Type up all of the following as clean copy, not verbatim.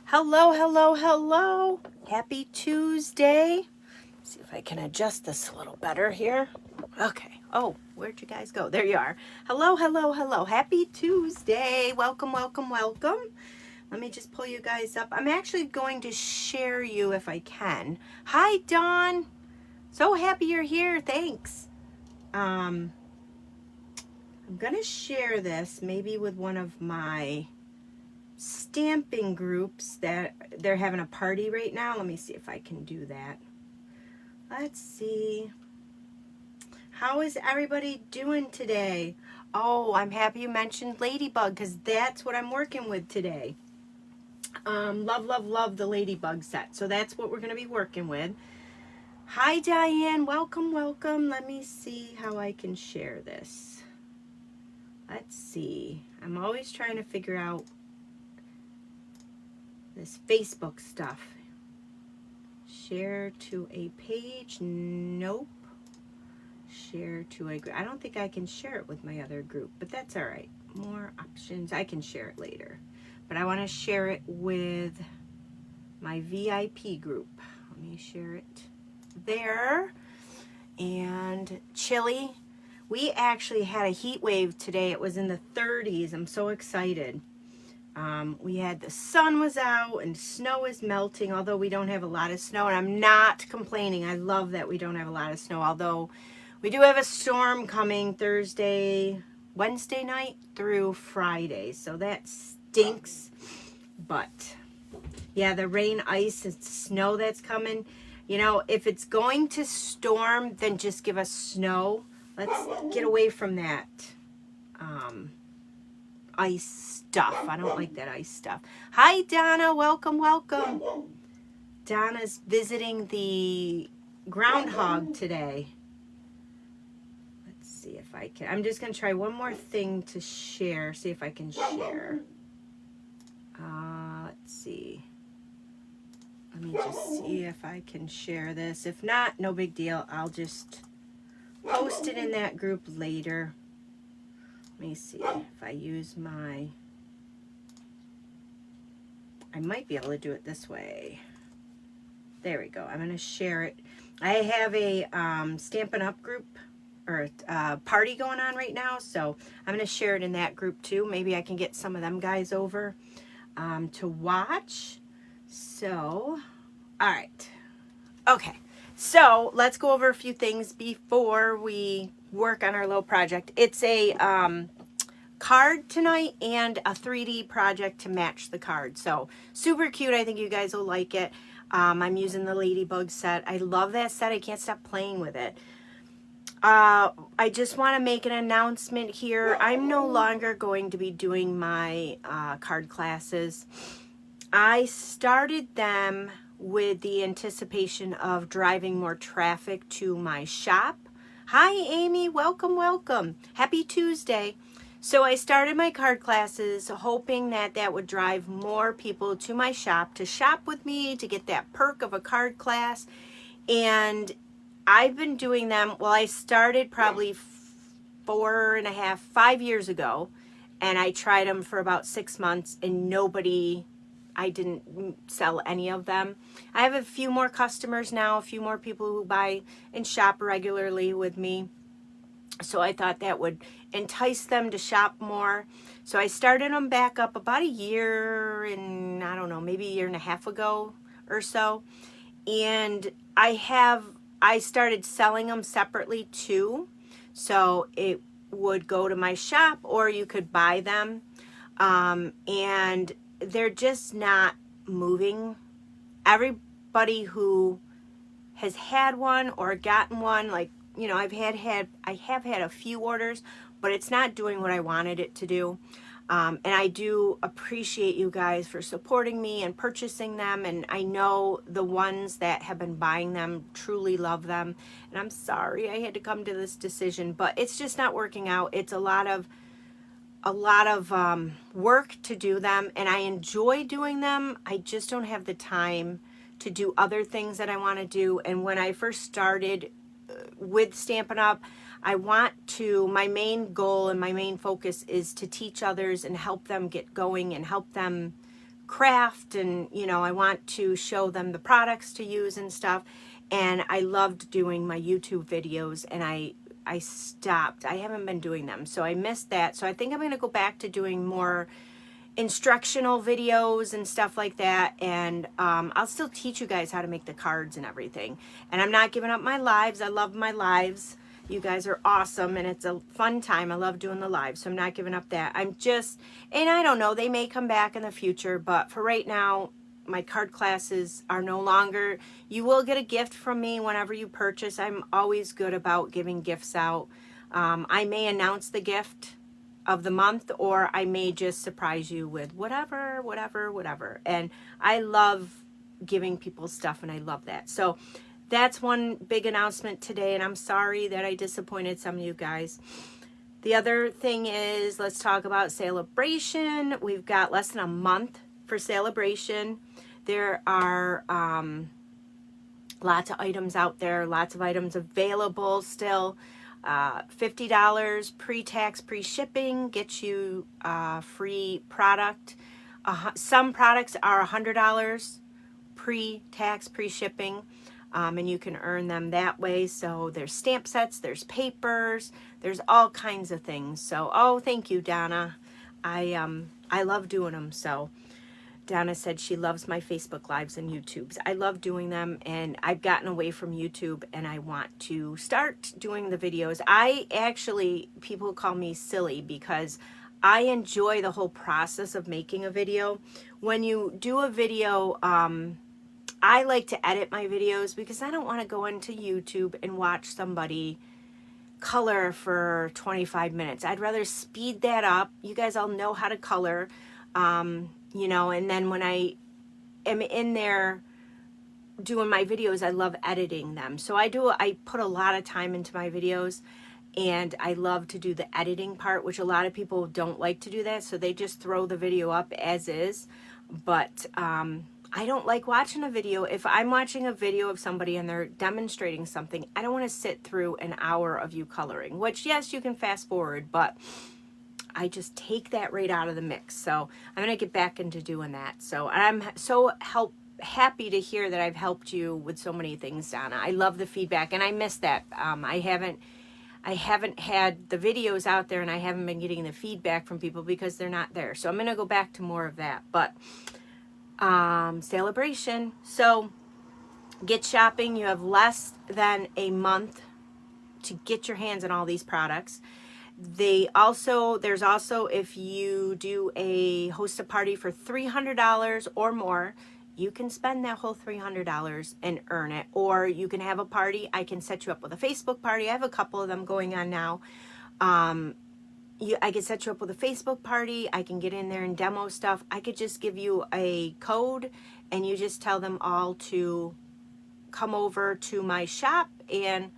Hello, hello, hello. Happy Tuesday. See if I can adjust this a little better here. Okay. Oh, where'd you guys go? There you are. Hello, hello, hello. Happy Tuesday. Welcome, welcome, welcome. Let me just pull you guys up. I'm actually going to share you if I can. Hi, Dawn. So happy you're here. Thanks. I'm going to share this maybe with one of my stamping groups that they're having a party right now. Let me see if I can do that. Let's see. How is everybody doing today? Oh, I'm happy you mentioned Ladybug because that's what I'm working with today. Love, love, love the Ladybug set. So that's what we're going to be working with. Hi, Diane. Welcome, welcome. Let me see how I can share this. Let's see. I'm always trying to figure out this Facebook stuff. Share to a page. Nope. Share to a group. I don't think I can share it with my other group, but that's all right. More options. I can share it later. But I want to share it with my VIP group. Let me share it there. And chilly. We actually had a heat wave today. It was in the 30s. I'm so excited. We had the sun was out and snow is melting, although we don't have a lot of snow, and I'm not complaining. I love that we don't have a lot of snow, although we do have a storm coming Wednesday night through Friday, so that stinks. But yeah, the rain, ice, and snow that's coming, you know, if it's going to storm, then just give us snow. Let's get away from that ice stuff. I don't like that ice stuff. Hi, Donna. Welcome, welcome. Donna's visiting the groundhog today. Let's see if I can. I'm just going to try one more thing to share. See if I can share. Let's see. Let me just see if I can share this. If not, no big deal. I'll just post it in that group later. Let me see if I use I might be able to do it this way. There we go. I'm going to share it. I have a Stampin' Up group or party going on right now, so I'm going to share it in that group too. Maybe I can get some of them guys over to watch. So, all right. Okay. So let's go over a few things before we work on our little project. It's a card tonight and a 3D project to match the card. So super cute. I think you guys will like it. I'm using the Ladybug set. I love that set. I can't stop playing with it. I just want to make an announcement here. I'm no longer going to be doing my card classes. I started them with the anticipation of driving more traffic to my shop. Hi, Amy. Welcome, welcome. Happy Tuesday. So I started my card classes hoping that that would drive more people to my shop to shop with me, to get that perk of a card class. And I've been doing them, well, I started probably 5 years ago, and I tried them for about 6 months, and I didn't sell any of them. I have a few more customers now, a few more people who buy and shop regularly with me. So I thought that would entice them to shop more. So I started them back up about a year and I don't know, maybe a year and a half ago or so. And I started selling them separately too. So it would go to my shop or you could buy them. And they're just not moving. Everybody who has had one or gotten one, like, you know, I have had a few orders, but it's not doing what I wanted it to do. And I do appreciate you guys for supporting me and purchasing them. And I know the ones that have been buying them truly love them. And I'm sorry I had to come to this decision, but it's just not working out. It's a lot of work to do them, and I enjoy doing them. I just don't have the time to do other things that I want to do. And when I first started with Stampin' Up, my main goal and my main focus is to teach others and help them get going and help them craft, and you know, I want to show them the products to use and stuff. And I loved doing my YouTube videos, and I stopped. I haven't been doing them, so I missed that. So I think I'm going to go back to doing more instructional videos and stuff like that, and I'll still teach you guys how to make the cards and everything. And I'm not giving up my lives. I love my lives. You guys are awesome, and it's a fun time. I love doing the live, so I'm not giving up that. I'm just, and I don't know, they may come back in the future, but for right now, my card classes are no longer. You will get a gift from me whenever you purchase. I'm always good about giving gifts out. I may announce the gift of the month, or I may just surprise you with whatever. And I love giving people stuff, and I love that. So that's one big announcement today, and I'm sorry that I disappointed some of you guys. The other thing is, let's talk about Saleabration. We've got less than a month for Saleabration. There are lots of items out there, lots of items available still. $50 pre-tax, pre-shipping gets you free product. Some products are $100 pre-tax, pre-shipping. And you can earn them that way. So there's stamp sets, there's papers, there's all kinds of things. So, oh, thank you, Donna. I love doing them. So Donna said she loves my Facebook Lives and YouTubes. I love doing them, and I've gotten away from YouTube, and I want to start doing the videos. People call me silly because I enjoy the whole process of making a video. When you do a video, I like to edit my videos because I don't want to go into YouTube and watch somebody color for 25 minutes. I'd rather speed that up. You guys all know how to color, you know, and then when I am in there doing my videos, I love editing them. So I put a lot of time into my videos, and I love to do the editing part, which a lot of people don't like to do that. So they just throw the video up as is. But, I don't like watching a video. If I'm watching a video of somebody and they're demonstrating something, I don't want to sit through an hour of you coloring, which, yes, you can fast forward, but I just take that right out of the mix. So I'm going to get back into doing that. So I'm so happy to hear that I've helped you with so many things, Donna. I love the feedback, and I miss that. I haven't had the videos out there, and I haven't been getting the feedback from people because they're not there. So I'm going to go back to more of that. But Saleabration. So get shopping. You have less than a month to get your hands on all these products. There's also, if you do host a party for $300 or more, you can spend that whole $300 and earn it. Or you can have a party. I can set you up with a Facebook party. I have a couple of them going on now. I could set you up with a Facebook party. I can get in there and demo stuff. I could just give you a code, and you just tell them all to come over to my shop. And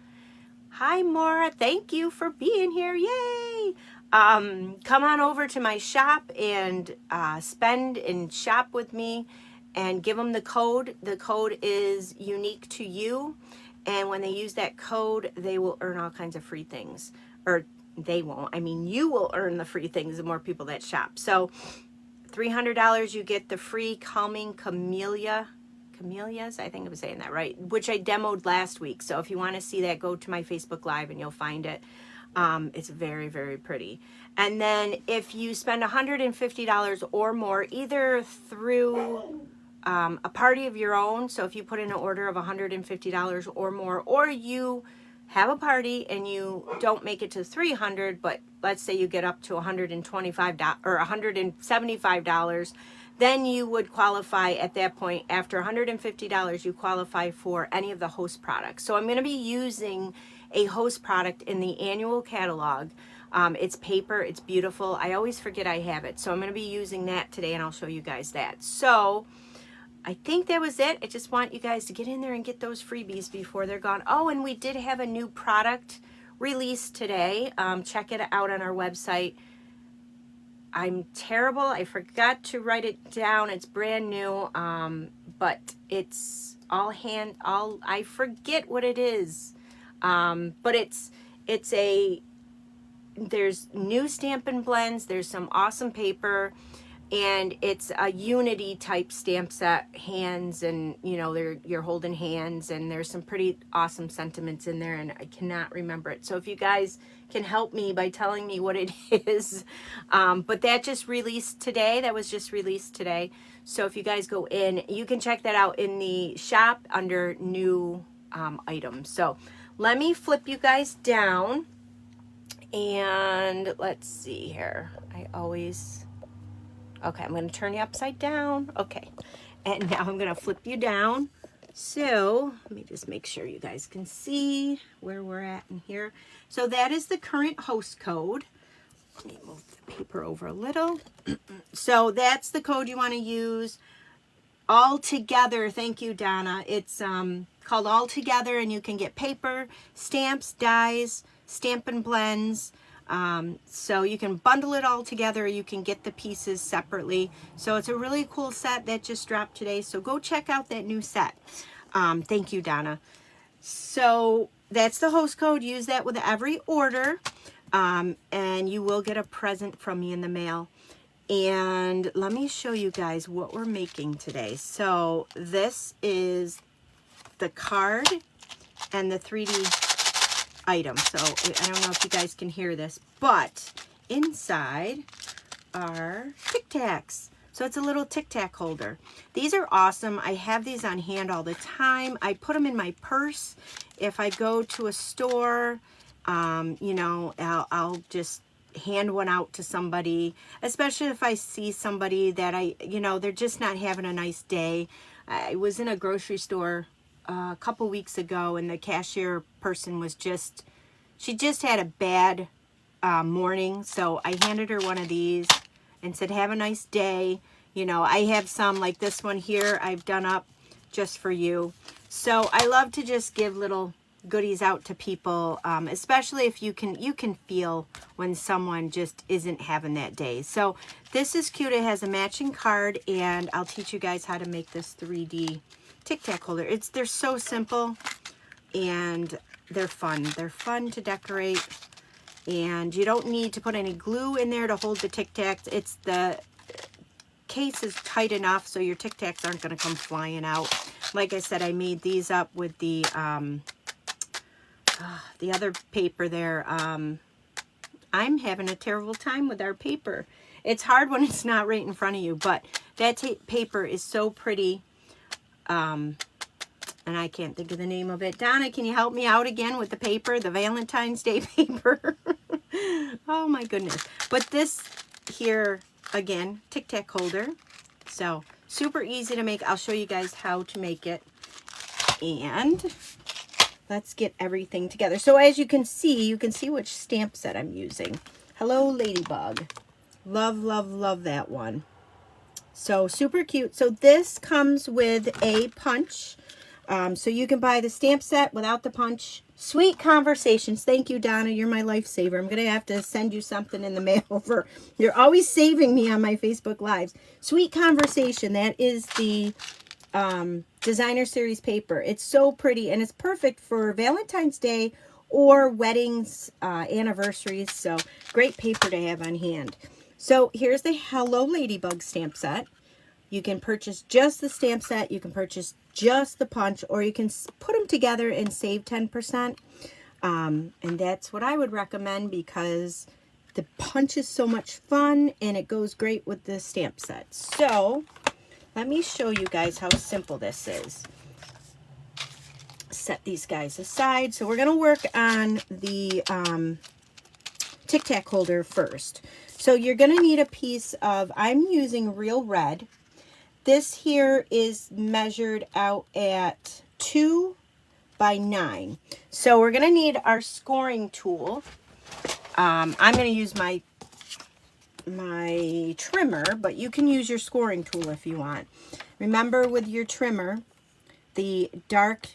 hi, Maura, thank you for being here. Yay! Come on over to my shop and spend and shop with me, and give them the code. The code is unique to you, and when they use that code, they will earn all kinds of free things. Or they won't. I mean, you will earn the free things the more people that shop. So $300, you get the free Calming Camellias, I think I'm saying that right, which I demoed last week. So if you want to see that, go to my Facebook Live and you'll find it. It's very, very pretty. And then if you spend $150 or more, either through a party of your own, so if you put in an order of $150 or more, or you have a party and you don't make it to $300, but let's say you get up to $125 or $175, then you would qualify at that point. After $150, you qualify for any of the host products. So I'm going to be using a host product in the annual catalog. It's paper. It's beautiful. I always forget I have it. So I'm going to be using that today, and I'll show you guys that. So I think that was it. I just want you guys to get in there and get those freebies before they're gone. Oh, and we did have a new product released today. Check it out on our website. I'm terrible. I forgot to write it down. It's brand new, but it's I forget what it is. But there's new Stampin' Blends. There's some awesome paper. and it's a unity type stamp set, hands, and you know, you're holding hands, and there's some pretty awesome sentiments in there, and I cannot remember it. So if you guys can help me by telling me what it is, but that just released today. That was just released today. So if you guys go in, you can check that out in the shop under new items. So let me flip you guys down, and let's see here. Okay, I'm going to turn you upside down. Okay, and now I'm going to flip you down. So let me just make sure you guys can see where we're at in here. So that is the current host code. Let me move the paper over a little. So that's the code you want to use. All Together. Thank you, Donna. It's called All Together, and you can get paper, stamps, dies, Stampin' Blends. So you can bundle it all together, or you can get the pieces separately. So it's a really cool set that just dropped today. So go check out that new set. Thank you, Donna. So that's the host code. Use that with every order, and you will get a present from me in the mail. And let me show you guys what we're making today. So this is the card and the 3D item. So I don't know if you guys can hear this, but inside are Tic Tacs. So it's a little Tic Tac holder. These are awesome. I have these on hand all the time. I put them in my purse. If I go to a store, you know, I'll just hand one out to somebody, especially if I see somebody that you know, they're just not having a nice day. I was in a grocery store a couple weeks ago, and the cashier person was she just had a bad morning. So I handed her one of these and said, have a nice day. You know, I have some like this one here I've done up just for you. So I love to just give little goodies out to people, especially if you can feel when someone just isn't having that day. So this is cute. It has a matching card, and I'll teach you guys how to make this 3D Tic Tac holder. They're so simple, and they're fun. They're fun to decorate, and you don't need to put any glue in there to hold the Tic Tacs. It's the case is tight enough so your Tic Tacs aren't going to come flying out. Like I said, I made these up with the other paper there. I'm having a terrible time with our paper. It's hard when it's not right in front of you, but that paper is so pretty. And I can't think of the name of it. Donna, can you help me out again with the paper, the Valentine's Day paper? Oh my goodness. But this here, again, Tic Tac holder. So super easy to make. I'll show you guys how to make it. And let's get everything together. So as you can see which stamp set I'm using. Hello, Ladybug. Love, love, love that one. So super cute. So this comes with a punch. So you can buy the stamp set without the punch. Sweet Conversations. Thank you, Donna. You're my lifesaver. I'm going to have to send you something in the mail for... You're always saving me on my Facebook Lives. Sweet Conversation. That is the designer series paper. It's so pretty, and it's perfect for Valentine's Day or weddings, anniversaries. So great paper to have on hand. So here's the Hello Ladybug stamp set. You can purchase just the stamp set. You can purchase just the punch, or you can put them together and save 10%. And that's what I would recommend, because the punch is so much fun and it goes great with the stamp set. So let me show you guys how simple this is. Set these guys aside. So we're going to work on the Tic Tac holder first. So you're going to need a piece of, I'm using Real Red. This here is measured out at 2 by 9. So we're going to need our scoring tool. I'm going to use my trimmer, but you can use your scoring tool if you want. Remember, with your trimmer, the dark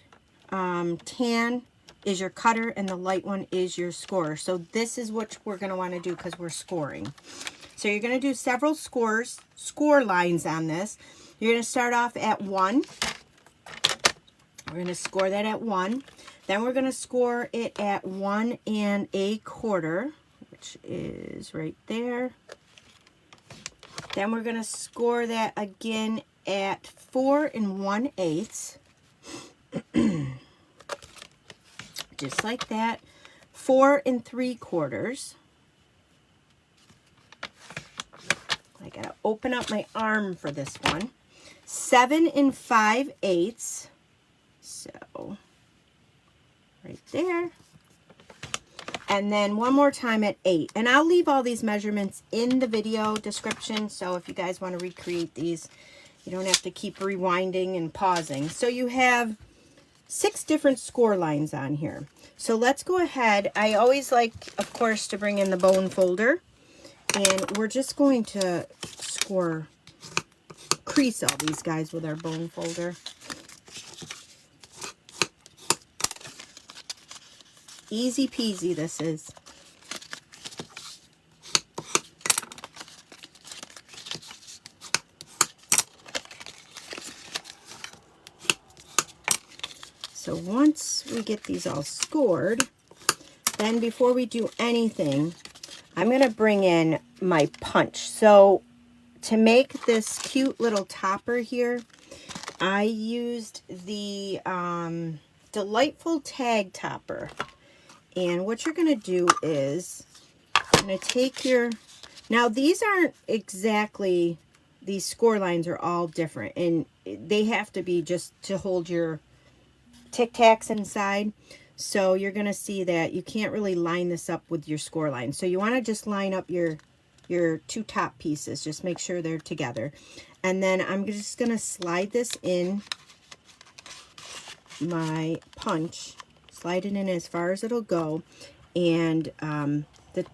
tan is your cutter and the light one is your scorer. So this is what we're going to want to do because we're scoring. So you're going to do several score lines on this. You're going to start off at 1. We're going to score that at 1. Then we're going to score it at 1 1/4, which is right there. Then we're going to score that again at 4 1/8. Just like that. 4 3/4. I got to open up my arm for this one. 7 5/8. So, right there. And then one more time at 8. And I'll leave all these measurements in the video description. So if you guys want to recreate these, you don't have to keep rewinding and pausing. So you have 6 different score lines on here. So let's go ahead. I always like, of course, to bring in the bone folder. And we're just going to crease all these guys with our bone folder. Easy peasy this is. So once we get these all scored, then before we do anything, I'm going to bring in my punch. So to make this cute little topper here, I used the Delightful Tag Topper. And what you're going to do is, you're going to take your, now these aren't exactly, these score lines are all different. And they have to be just to hold your Tic Tacs inside. So you're going to see that you can't really line this up with your score line. So you want to just line up your 2 top pieces. Just make sure they're together. And then I'm just going to slide this in my punch. Slide it in as far as it'll go. And the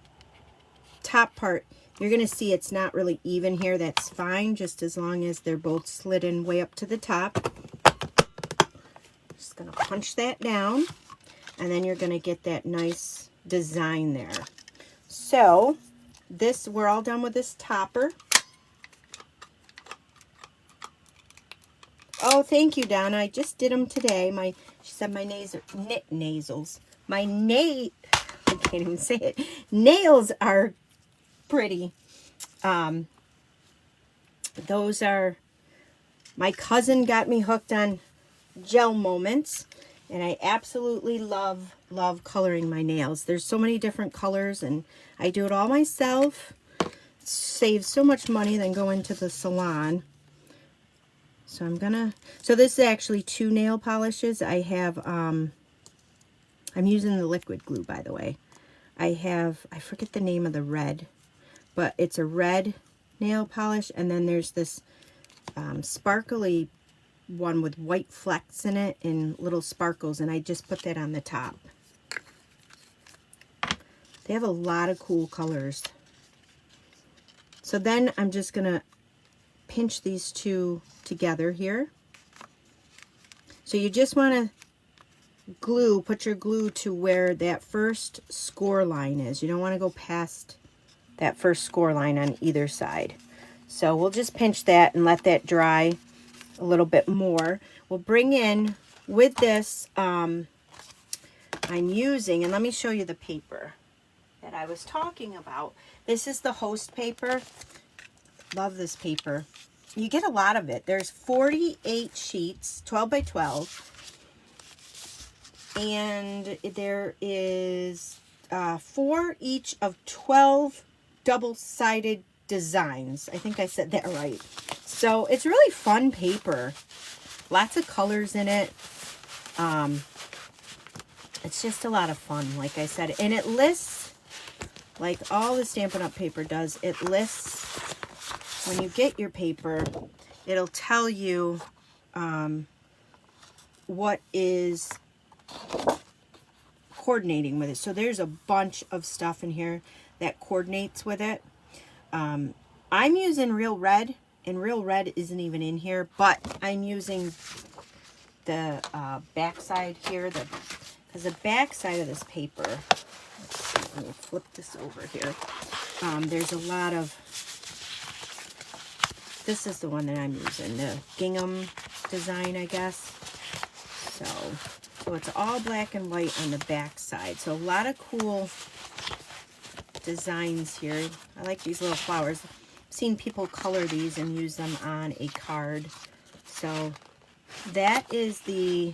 top part, you're going to see it's not really even here. That's fine, just as long as they're both slid in way up to the top. Just going to punch that down. And then you're going to get that nice design there. So this, we're all done with this topper. Oh, thank you, Donna. I just did them today. She said my nasals. I can't even say it. Nails are pretty. Those are, my cousin got me hooked on gel moments. And I absolutely love coloring my nails. There's so many different colors, and I do it all myself. It saves so much money than going to the salon. So so this is actually 2 nail polishes. I have, I'm using the liquid glue, by the way. I forget the name of the red, but it's a red nail polish, and then there's this sparkly one with white flecks in it and little sparkles, and I just put that on the top. They have a lot of cool colors. So then I'm just gonna pinch these 2 together here. So you just want to put your glue to where that first score line is. You don't want to go past that first score line on either side. So we'll just pinch that and let that dry a little bit more. We'll bring in with this, I'm using, and let me show you the paper that I was talking about. This is the host paper. Love this paper. You get a lot of it. There's 48 sheets, 12 by 12. And there is 4 each of 12 double-sided designs. I think I said that right. So it's really fun paper. Lots of colors in it. It's just a lot of fun, like I said. And it lists, like all the Stampin' Up! Paper does, it lists, when you get your paper, it'll tell you what is coordinating with it. So there's a bunch of stuff in here that coordinates with it. I'm using Real Red, and Real Red isn't even in here, but I'm using the back side here, because the back side of this paper, let me flip this over here. There's a lot of, this is the one that I'm using, the gingham design, I guess. So it's all black and white on the back side. So a lot of cool designs here. I like these little flowers. seen people color these and use them on a card. So that is the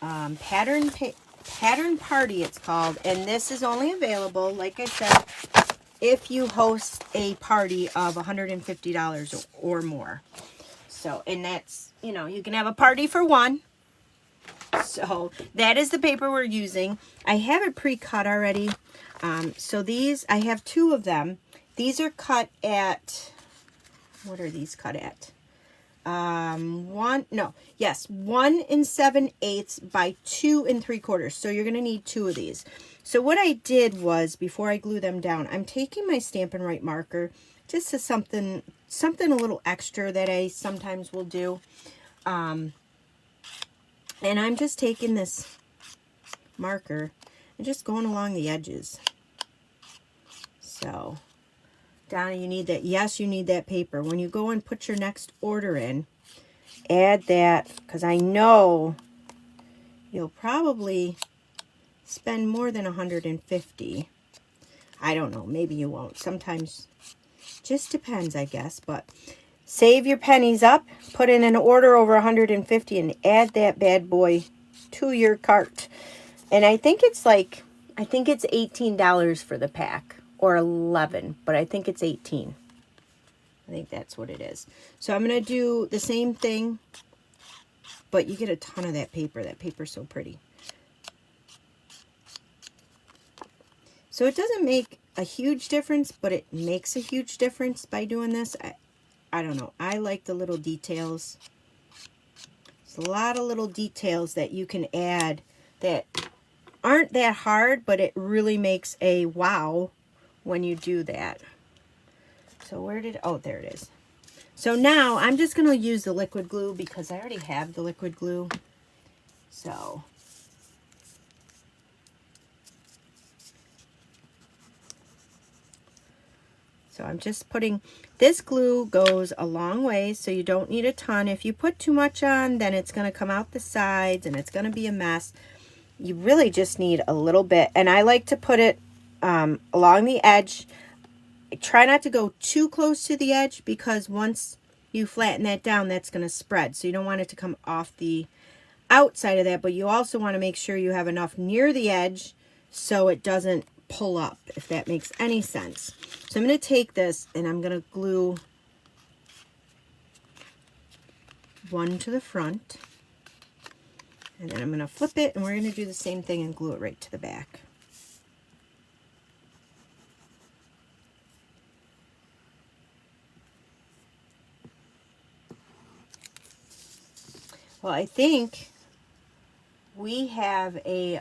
pattern party, it's called, and this is only available, like I said, if you host a party of $150 or more. So, and that's, you know, you can have a party for one. So that is the paper we're using. I have it pre-cut already. So these, I have 2 of them. These are cut at, what are these cut at? 1 7/8 by 2 3/4. So you're going to need 2 of these. So what I did was, before I glue them down, I'm taking my Stampin' Write marker, just to something a little extra that I sometimes will do. And I'm just taking this marker and just going along the edges. So, Donna, you need that. Yes, you need that paper. When you go and put your next order in, add that, because I know you'll probably spend more than $150. I don't know. Maybe you won't. Sometimes, just depends, I guess. But save your pennies up, put in an order over $150, and add that bad boy to your cart. And I think it's $18 for the pack, or $11, but I think it's $18. I think that's what it is. So I'm going to do the same thing, but you get a ton of that paper. That paper's so pretty. So it doesn't make a huge difference, but it makes a huge difference by doing this. I don't know. I like the little details. There's a lot of little details that you can add that aren't that hard, but it really makes a wow when you do that. So oh, there it is. So now I'm just going to use the liquid glue because I already have the liquid glue. So I'm just putting, this glue goes a long way, so you don't need a ton. If you put too much on, then it's going to come out the sides and it's going to be a mess. You really just need a little bit. And I like to put it along the edge. Try not to go too close to the edge, because once you flatten that down, that's going to spread. So you don't want it to come off the outside of that, but you also want to make sure you have enough near the edge so it doesn't pull up, if that makes any sense. So I'm going to take this and I'm going to glue one to the front, and then I'm going to flip it, and we're going to do the same thing and glue it right to the back. Well, I think we have a,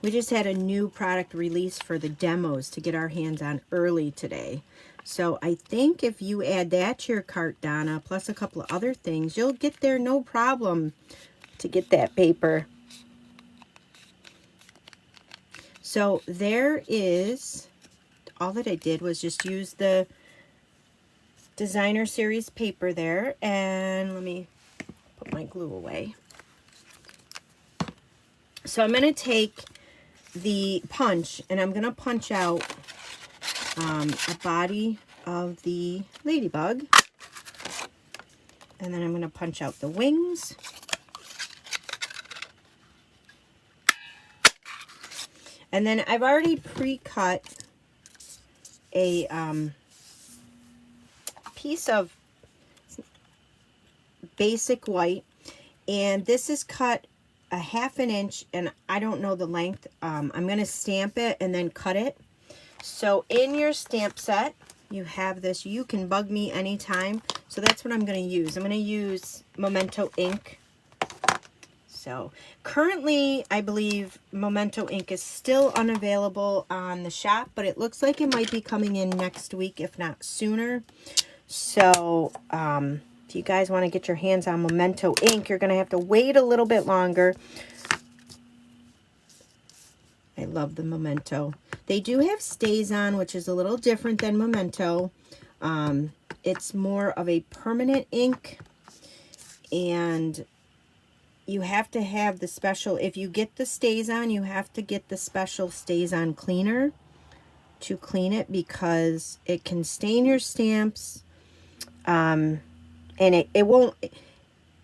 we just had a new product release for the demos to get our hands on early today. So I think if you add that to your cart, Donna, plus a couple of other things, you'll get there no problem to get that paper. So there is, all that I did was just use the designer series paper there, and let me put my glue away. So I'm going to take the punch and I'm going to punch out a body of the ladybug, and then I'm going to punch out the wings, and then I've already pre-cut a piece of basic white, and this is cut a 1/2 inch, and I don't know the length. I'm going to stamp it and then cut it. So in your stamp set, you have this. You can bug me anytime. So that's what I'm going to use. I'm going to use Momento Ink. So currently, I believe Momento Ink is still unavailable on the shop, but it looks like it might be coming in next week, if not sooner. So if you guys want to get your hands on Momento Ink, you're going to have to wait a little bit longer. I love the Momento. They do have StazOn, which is a little different than Momento. It's more of a permanent ink, and you have to have the special, if you get the StazOn, you have to get the special StazOn cleaner to clean it because it can stain your stamps, and it won't,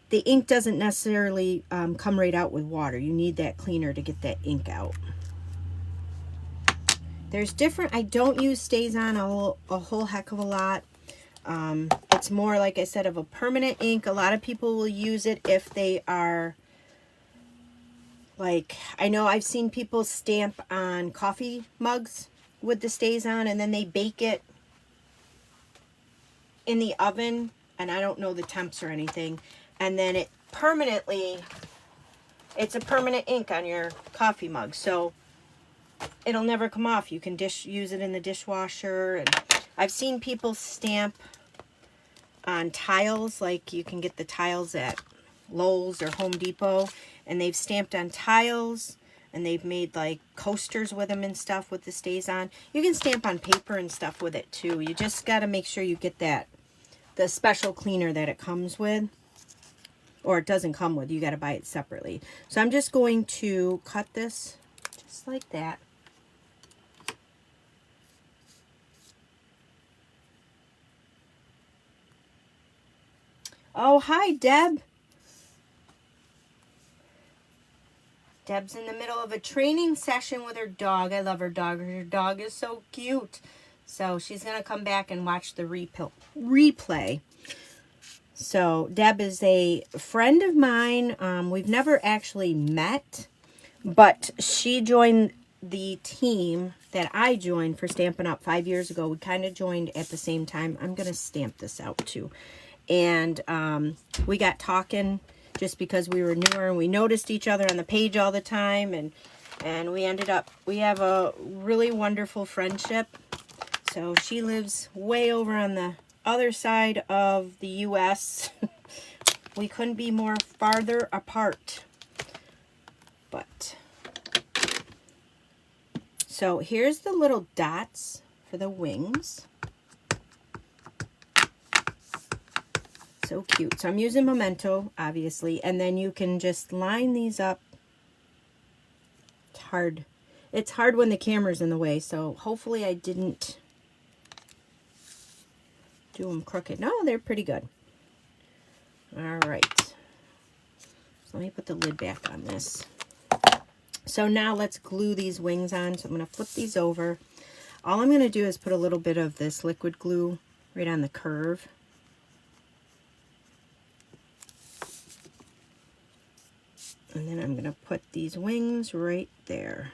the ink doesn't necessarily come right out with water. You need that cleaner to get that ink out. There's different, I don't use StazOn a whole heck of a lot. It's more, like I said, of a permanent ink. A lot of people will use it if they are, like, I know I've seen people stamp on coffee mugs with the StazOn, and then they bake it in the oven, and I don't know the temps or anything, and then it permanently, it's a permanent ink on your coffee mug, so it'll never come off. You can use it in the dishwasher. And I've seen people stamp on tiles, like you can get the tiles at Lowe's or Home Depot, and they've stamped on tiles, and they've made like coasters with them and stuff with the StazOn. You can stamp on paper and stuff with it too. You just got to make sure you get the special cleaner that it comes with, or it doesn't come with. You got to buy it separately. So I'm just going to cut this just like that. Oh, hi, Deb. Deb's in the middle of a training session with her dog. I love her dog. Her dog is so cute. So she's going to come back and watch the replay. So Deb is a friend of mine. We've never actually met, but she joined the team that I joined for Stampin' Up! 5 years ago. We kind of joined at the same time. I'm going to stamp this out too. And we got talking just because we were newer, and we noticed each other on the page all the time, and we have a really wonderful friendship. So she lives way over on the other side of the US. We couldn't be more farther apart. But so here's the little dots for the wings. So cute. So I'm using Momento, obviously, and then you can just line these up. It's hard. It's hard when the camera's in the way, so hopefully I didn't do them crooked. No, they're pretty good. All right. So let me put the lid back on this. So now let's glue these wings on. So I'm going to flip these over. All I'm going to do is put a little bit of this liquid glue right on the curve. And then I'm going to put these wings right there.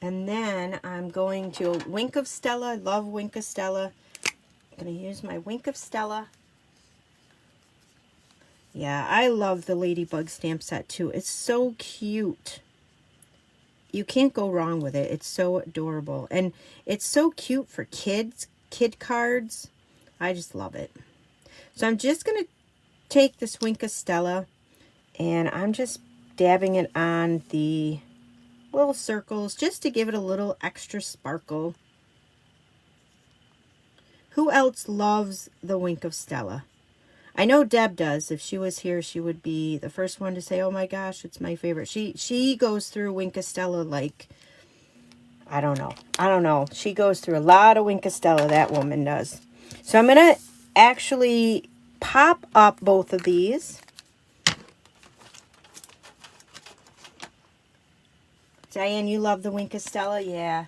And then I'm going to Wink of Stella. I love Wink of Stella. I'm going to use my Wink of Stella. Yeah, I love the Ladybug stamp set too. It's so cute. You can't go wrong with it. It's so adorable. And it's so cute for kids, kid cards. I just love it. So I'm just going to take this Wink of Stella, and I'm just dabbing it on the little circles just to give it a little extra sparkle. Who else loves the Wink of Stella? I know Deb does. If she was here, she would be the first one to say, oh my gosh, it's my favorite. She goes through Wink of Stella like, I don't know. She goes through a lot of Wink of Stella, that woman does. So I'm going to actually pop up both of these. Diane, you love the Wink of Stella? Yeah.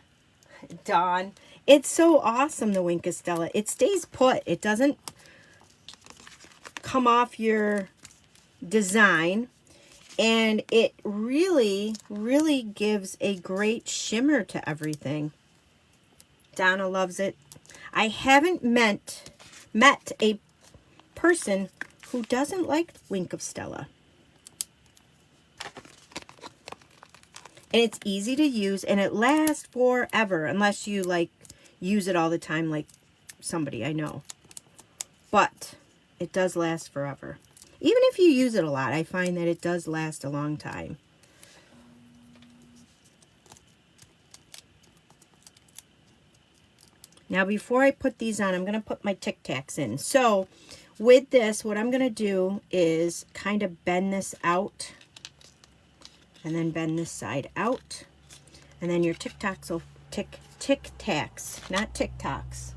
Dawn. It's so awesome, the Wink of Stella. It stays put. It doesn't come off your design. And it really, really gives a great shimmer to everything. Donna loves it. I haven't met a person who doesn't like Wink of Stella. And it's easy to use, and it lasts forever, unless you like use it all the time like somebody I know. But it does last forever. Even if you use it a lot, I find that it does last a long time. Now before I put these on, I'm going to put my Tic Tacs in. So with this, what I'm going to do is kind of bend this out and then bend this side out. And then your Tic Tacs will Tic Tacs, not TikToks.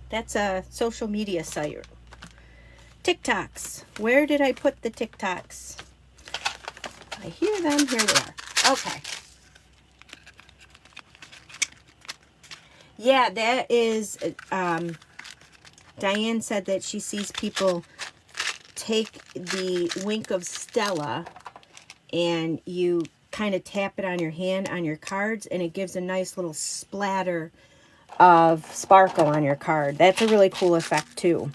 That's a social media site. TikToks. Where did I put the TikToks? I hear them. Here they are. Okay. Yeah, that is, Diane said that she sees people take the Wink of Stella and you kind of tap it on your hand on your cards and it gives a nice little splatter of sparkle on your card. That's a really cool effect too.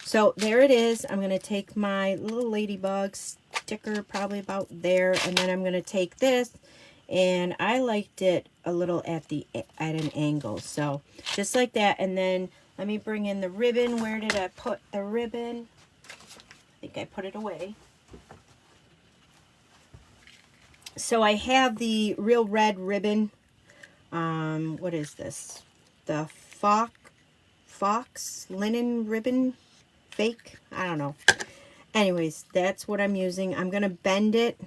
So there it is. I'm going to take my little Ladybug sticker probably about there, and then I'm going to take this, and I liked it a little at an angle, so just like that. And then let me bring in the ribbon. Where did I put the ribbon? I think I put it away. So I have the real red ribbon. What is this? The Fox linen ribbon, fake. I don't know. Anyways, that's what I'm using. I'm gonna bend it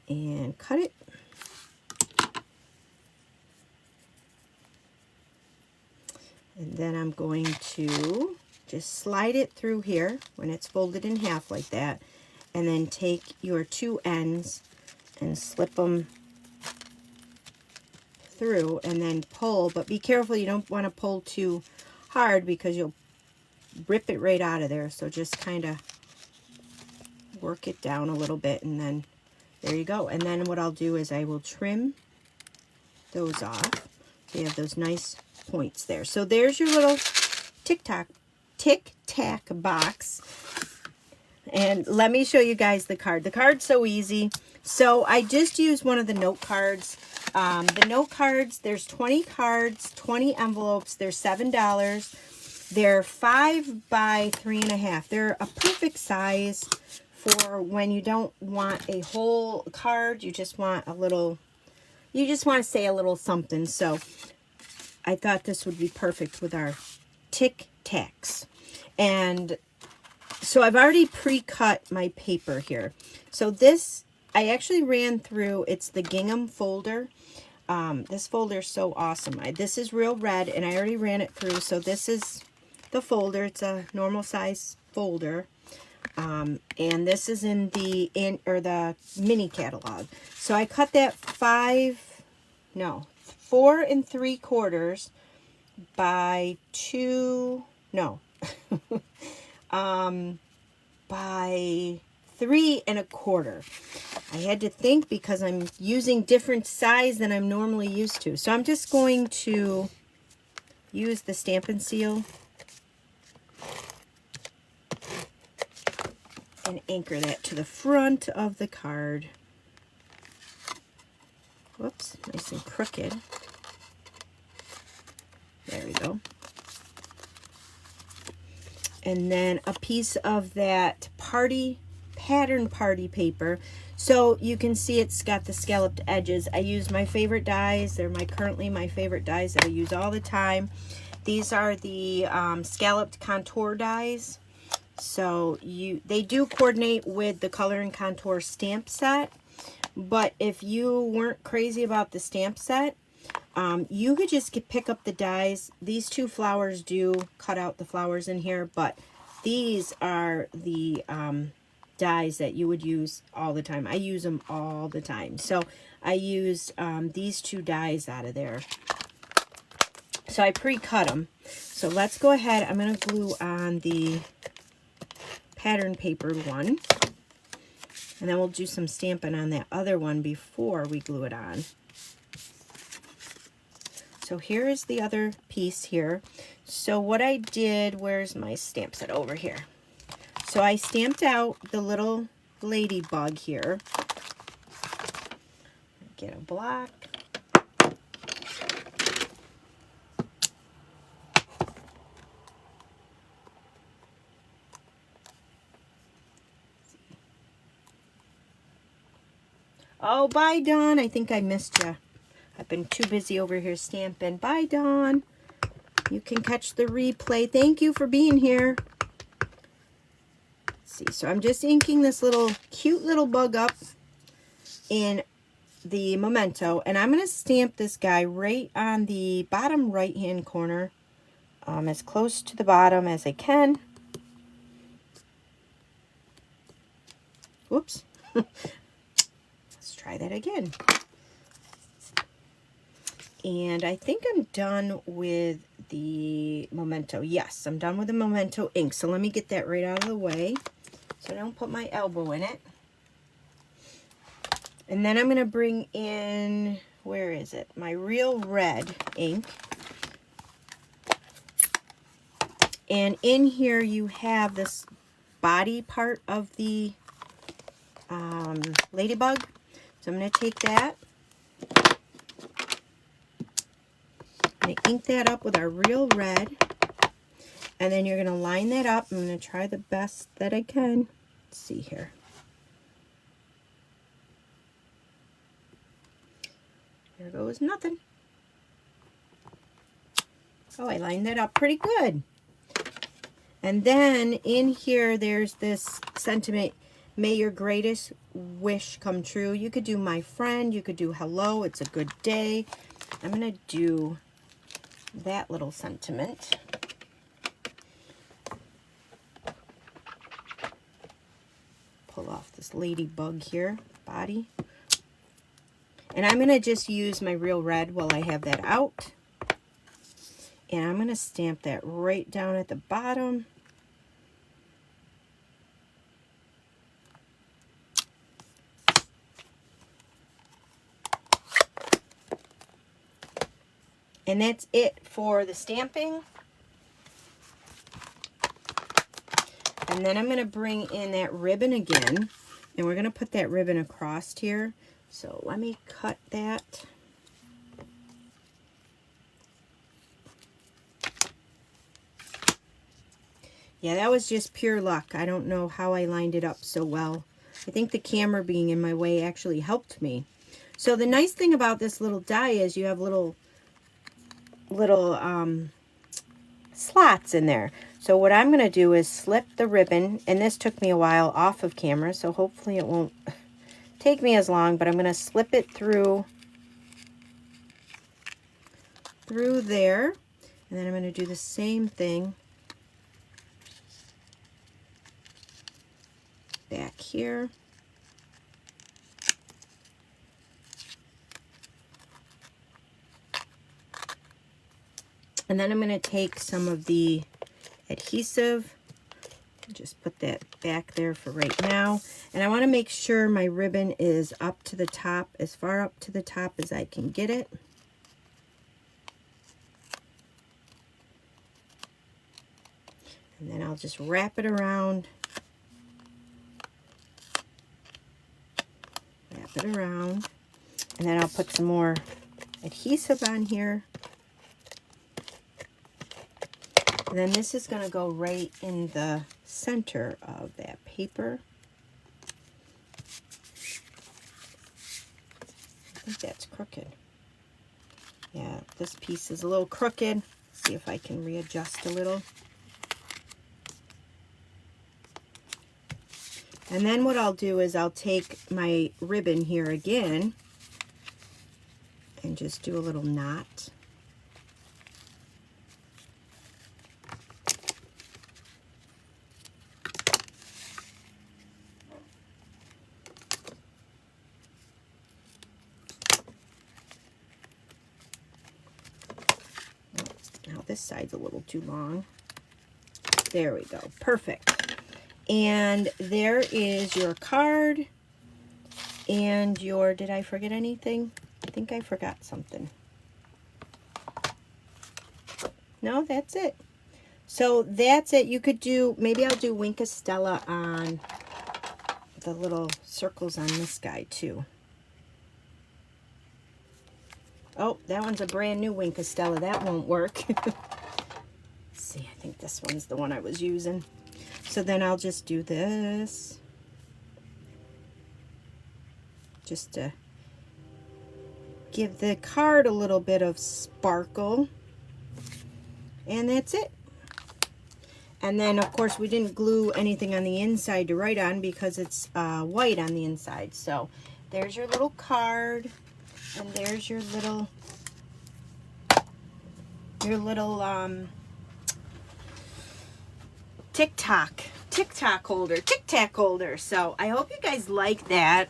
and cut it. And then I'm going to just slide it through here when it's folded in half like that, and then take your two ends and slip them through and then pull. But be careful, you don't want to pull too hard because you'll rip it right out of there. So just kind of work it down a little bit, and then there you go. And then what I'll do is I will trim those off. So you have those nice points there. So there's your little Tic Tac box. And let me show you guys the card. The card's so easy. So I just used one of the note cards. The note cards, there's 20 cards, 20 envelopes. They're $7. They're 5 by 3.5. They're a perfect size for when you don't want a whole card. You just want a little, you just want to say a little something. So I thought this would be perfect with our Tic Tacs. And so I've already pre-cut my paper here. So this, I actually ran through, it's the gingham folder. This folder is so awesome. This is real red, and I already ran it through. So this is the folder. It's a normal size folder. And this is in the mini catalog. So I cut that 4 3/4 by 2, by 3 1/4. I had to think because I'm using different size than I'm normally used to. So I'm just going to use the Stampin' Seal and anchor that to the front of the card. Whoops, nice and crooked. There we go. And then a piece of that pattern party paper. So you can see it's got the scalloped edges. I use my favorite dies. They're currently my favorite dies that I use all the time. These are the scalloped contour dies. So they do coordinate with the Color and Contour stamp set. But if you weren't crazy about the stamp set, you could just pick up the dies. These two flowers do cut out the flowers in here, but these are the dies that you would use all the time. I use them all the time. So I used these two dies out of there. So I pre-cut them. So let's go ahead. I'm going to glue on the pattern paper one. And then we'll do some stamping on that other one before we glue it on. So here is the other piece here. So what I did, where's my stamp set? Over here. So I stamped out the little ladybug here. Get a block. Oh, bye, Dawn. I think I missed you. I've been too busy over here stamping. Bye, Dawn. You can catch the replay. Thank you for being here. Let's see, so I'm just inking this little cute little bug up in the Memento, and I'm going to stamp this guy right on the bottom right hand corner, as close to the bottom as I can. Whoops. Let's try that again. And I think I'm done with the Memento. Yes, I'm done with the Momento ink. So let me get that right out of the way so I don't put my elbow in it. And then I'm going to bring in, where is it? My Real Red ink. And in here you have this body part of the Ladybug. So I'm going to take that. I'm going to ink that up with our Real Red. And then you're going to line that up. I'm going to try the best that I can. Let's see here. There goes nothing. Oh, I lined that up pretty good. And then in here, there's this sentiment, may your greatest wish come true. You could do my friend, you could do hello, it's a good day. I'm going to do that little sentiment. Pull off this ladybug here, body. And I'm going to just use my Real Red while I have that out. And I'm going to stamp that right down at the bottom. And that's it for the stamping. And then I'm going to bring in that ribbon again. And we're going to put that ribbon across here. So let me cut that. Yeah, that was just pure luck. I don't know how I lined it up so well. I think the camera being in my way actually helped me. So the nice thing about this little die is you have little slots in there. So what I'm going to do is slip the ribbon, and this took me a while off of camera, so hopefully it won't take me as long, but I'm going to slip it through there, and then I'm going to do the same thing back here. And then I'm going to take some of the adhesive, just put that back there for right now. And I want to make sure my ribbon is up to the top, as far up to the top as I can get it. And then I'll just wrap it around. Wrap it around. And then I'll put some more adhesive on here. And then this is going to go right in the center of that paper. I think that's crooked. Yeah, this piece is a little crooked. See if I can readjust a little. And then what I'll do is I'll take my ribbon here again and just do a little knot. Now this side's a little too long. There we go. Perfect. And there is your card and your, did I forget anything? I think I forgot something. No, that's it. So that's it. You could do, maybe I'll do Wink Estella on the little circles on this guy too. Oh, that one's a brand new Wink Estella. That won't work. Let's see, I think this one's the one I was using. So then I'll just do this, just to give the card a little bit of sparkle, and that's it. And then, of course, we didn't glue anything on the inside to write on because it's white on the inside. So there's your little card, and there's your little Tic Tac holder. So I hope you guys like that.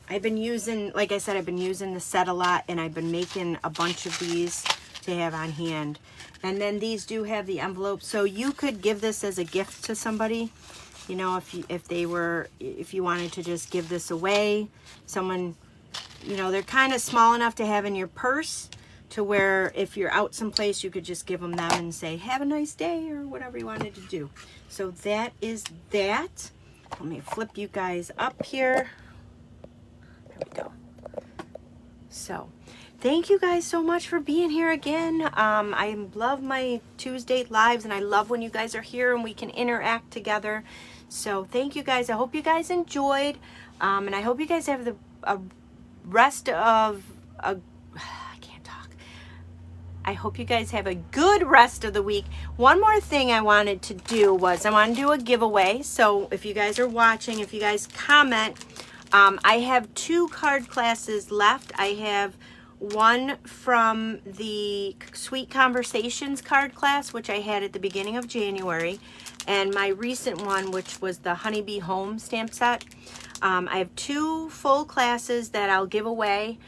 I've been using, like I said, I've been using the set a lot, and I've been making a bunch of these to have on hand. And then these do have the envelope, so you could give this as a gift to somebody. You know, if you wanted to just give this away, someone, you know, they're kind of small enough to have in your purse, to where if you're out someplace, you could just give them and say, have a nice day, or whatever you wanted to do. So that is that. Let me flip you guys up here. There we go. So thank you guys so much for being here again. I love my Tuesday lives, and I love when you guys are here and we can interact together. So thank you guys. I hope you guys enjoyed, and I hope you guys have I hope you guys have a good rest of the week. One more thing I wanted to do was I want to do a giveaway. So if you guys are watching, if you guys comment, I have 2 card classes left. I have one from the Sweet Conversations card class, which I had at the beginning of January, and my recent one, which was the Honeybee Home stamp set. I have 2 full classes that I'll give away.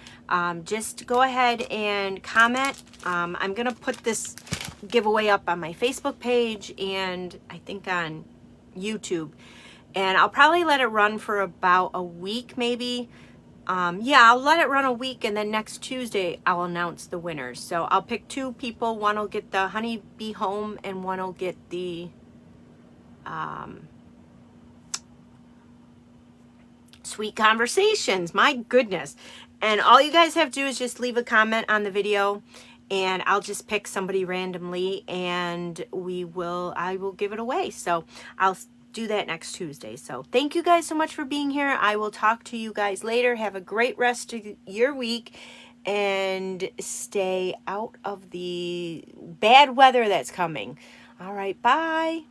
Just go ahead and comment. I'm going to put this giveaway up on my Facebook page and I think on YouTube. And I'll probably let it run for about a week maybe. Yeah, I'll let it run a week, and then next Tuesday I'll announce the winners. So I'll pick 2 people. One will get the Honeybee Home and one will get the Sweet Conversations. My goodness. And all you guys have to do is just leave a comment on the video, and I'll just pick somebody randomly, and I will give it away. So I'll do that next Tuesday. So thank you guys so much for being here. I will talk to you guys later. Have a great rest of your week, and stay out of the bad weather that's coming. All right, bye.